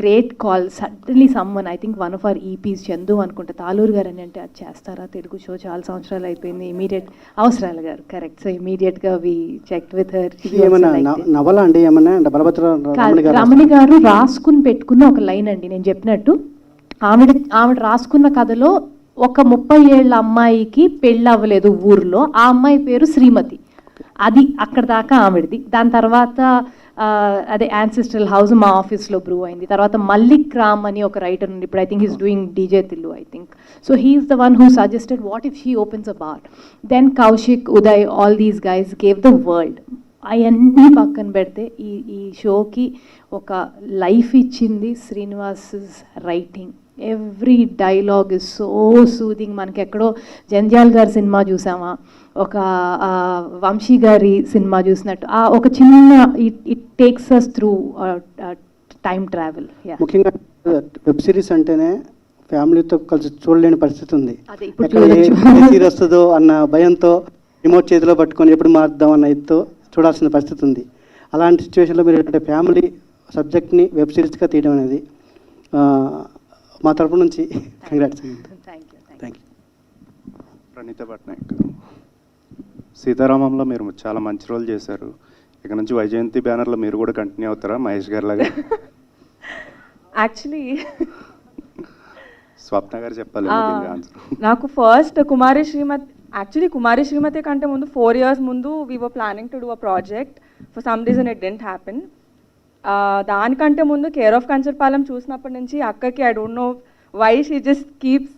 great call. Suddenly someone, I think one of our EPs, Chandu anukunta, Talur Garan ante adi chestara Telugu show chaala samvatsaralu ayipindi, immediate avasaralu garu, correct. So immediate ga we checked with her. నవల అండి ఏమన్నా బలభద్ర రమణి గారు రాసుకుని పెట్టుకున్న ఒక line అండి. నేను చెప్పినట్టు ఆవిడ రాసుకున్న కథలో ఒక 30 ఏళ్ల అమ్మాయికి పెళ్ళి అవ్వలేదు ఊర్లో, ఆ అమ్మాయి పేరు శ్రీమతి. అది అక్కడ దాకా ఆవిడది. దాని తర్వాత అదే యాన్సిస్ట్రల్ హౌస్ మా ఆఫీస్లో బ్రూ అయింది. తర్వాత మల్లిక్ రామ్ అని ఒక రైటర్ ఉంది, ఇప్పుడు I think is doing DJ Tillu I think. So he is the one who suggested what if she opens a bar. Then Kaushik, Uday, all these guys gave the world. అవన్నీ పక్కన పెడితే ఈ షోకి ఒక లైఫ్ ఇచ్చింది Srinivas writing. Every dialogue is so soothing. మనకి ఎక్కడో జంధ్యాల్ గారి సినిమా చూసామా, ఒక వంశీ గారి సినిమా చూసినట్టు ఒక చిన్న it takes us through time travel. ముఖ్యంగా వెబ్ సిరీస్ అంటేనే ఫ్యామిలీతో కలిసి చూడలేని పరిస్థితి ఉంది. సీరియస్ వస్తుందో అన్న భయంతో రిమోట్ చేతిలో పట్టుకొని ఎప్పుడు మారుద్దాం అన్న ఇదితో చూడాల్సిన పరిస్థితి ఉంది. అలాంటి సిచ్యువేషన్లో మీరు ఏంటంటే ఫ్యామిలీ సబ్జెక్ట్ని వెబ్ సిరీస్గా తీయడం అనేది మా తరపు నుంచి congrats. Thank you. Praneetha Patnaik, సీతారామంలో మీరు చాలా మంచి రోల్ చేశారు. ఇక నుంచి వైజయంతి బ్యానర్లో మీరు కూడా కంటిన్యూ అవుతారా మహేష్ గారి లాగా? యాక్చువల్లీ స్వప్న గారు చెప్పాలి. నాకు ఫస్ట్ కుమారి శ్రీమతి కంటే ముందు 4 years ముందు we were planning to do a project. For some reason it didn't happen. దానికంటే ముందు కేర్ ఆఫ్ కంచర్పాలెం చూసినప్పటి నుంచి అక్కకి I don't know why she just keeps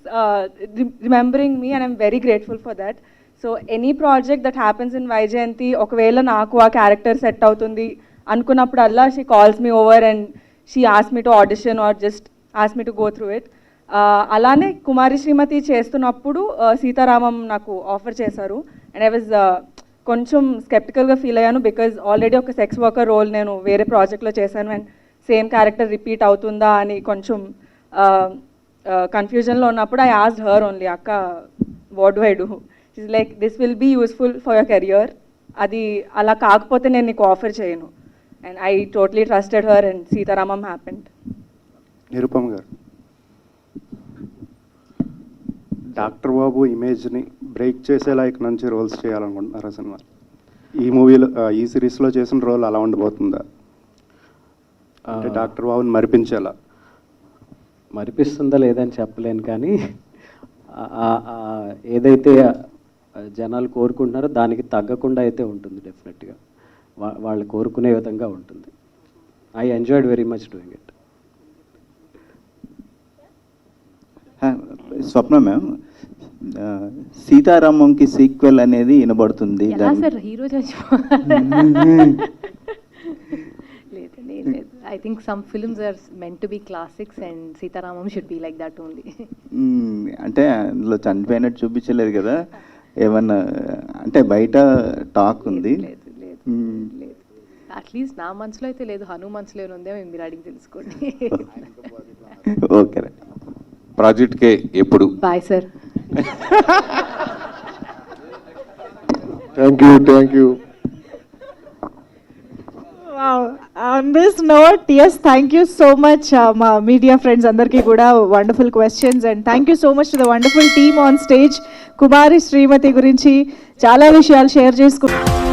remembering me and I'm very grateful for that. So any project that happens in Vyjayanthi, ఒకవేళ నాకు ఆ character set అవుతుంది అనుకున్నప్పుడల్లా she calls me over and she ask me to audition or just ask me to go through it. అలానే కుమారి శ్రీమతి చేస్తున్నప్పుడు సీతారామం నాకు offer చేశారు. And I was కొంచెం స్కెప్టికల్గా ఫీల్ అయ్యాను, బికాజ్ ఆల్రెడీ ఒక సెక్స్ వర్కర్ రోల్ నేను వేరే ప్రాజెక్ట్లో చేశాను అండ్ సేమ్ క్యారెక్టర్ రిపీట్ అవుతుందా అని కొంచెం కన్ఫ్యూజన్లో ఉన్నప్పుడు ఐ ఆస్క్డ్ హర్ ఓన్లీ, అక్క what do I do? She's like, this will be useful for your career, అది అలా కాకపోతే నేను నీకు ఆఫర్ చేయను. And I totally trusted her and Sita Ramam happened. Nirupam garu, doctor బాబు ఇమేజ్ని బ్రేక్ చేసేలా ఇక నుంచి రోల్స్ చేయాలనుకుంటున్నారా సినిమా? ఈ మూవీలో ఈ సిరీస్లో చేసిన రోల్ అలా ఉండిపోతుందా? అంటే డాక్టర్ బాబుని మరిపించేలా. మరిపిస్తుందా లేదని చెప్పలేను, కానీ ఏదైతే జనాలు కోరుకుంటున్నారో దానికి తగ్గకుండా అయితే ఉంటుంది డెఫినెట్గా. వాళ్ళు కోరుకునే విధంగా ఉంటుంది. I enjoyed very much doing it. Swapna ma'am, సీతారామంకి సీక్వెల్ అనేది వినబడుతుంది. సార్ హీరో లేదు, I think some films are meant to be classics and Sita Ramam should be like that only. అంటే అందులో చనిపోయినట్టు చూపించలేదు కదా, ఏమన్నా అంటే బయట టాక్ ఉంది. అట్లీస్ట్ నా మనసులో అయితే లేదు, హను మనసులో ఉందే, మీరు అడిగి తెలుసుకోండి. ఓకే, ప్రాజెక్ట్కే ఎప్పుడు? Bye sir. Thank you. On this note, yes, thank you so much, మా మీడియా ఫ్రెండ్స్ అందరికీ కూడా wonderful questions, and thank you so much to the wonderful team on stage. Kumari Srimathi గురించి చాలా విషయాలు షేర్ చేసుకున్నాం.